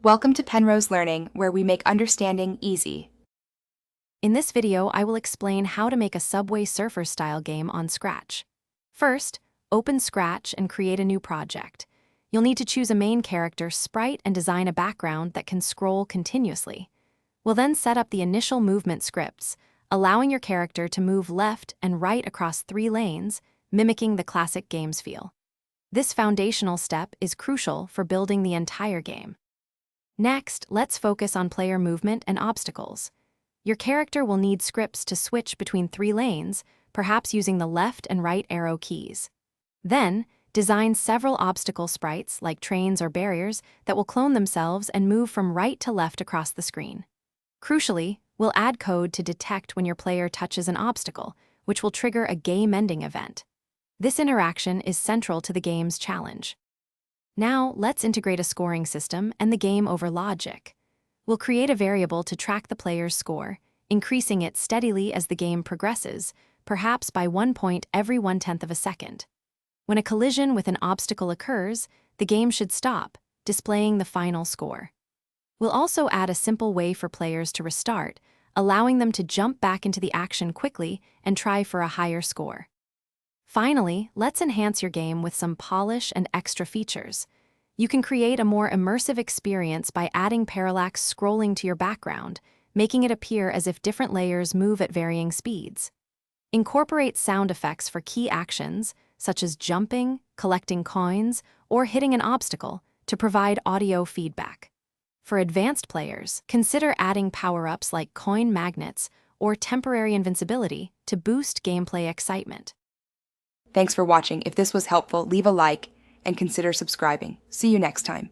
Welcome to Penrose Learning, where we make understanding easy. In this video, I will explain how to make a Subway Surfers-style game on Scratch. First, open Scratch and create a new project. You'll need to choose a main character, sprite, and design a background that can scroll continuously. We'll then set up the initial movement scripts, allowing your character to move left and right across 3 lanes, mimicking the classic game's feel. This foundational step is crucial for building the entire game. Next, let's focus on player movement and obstacles. Your character will need scripts to switch between 3 lanes, perhaps using the left and right arrow keys. Then, design several obstacle sprites, like trains or barriers, that will clone themselves and move from right to left across the screen. Crucially, we'll add code to detect when your player touches an obstacle, which will trigger a game-ending event. This interaction is central to the game's challenge. Now, let's integrate a scoring system and the game over logic. We'll create a variable to track the player's score, increasing it steadily as the game progresses, perhaps by 1 point every 1/10 of a second. When a collision with an obstacle occurs, the game should stop, displaying the final score. We'll also add a simple way for players to restart, allowing them to jump back into the action quickly and try for a higher score. Finally, let's enhance your game with some polish and extra features. You can create a more immersive experience by adding parallax scrolling to your background, making it appear as if different layers move at varying speeds. Incorporate sound effects for key actions, such as jumping, collecting coins, or hitting an obstacle, to provide audio feedback. For advanced players, consider adding power-ups like coin magnets or temporary invincibility to boost gameplay excitement. Thanks for watching. If this was helpful, leave a like and consider subscribing. See you next time.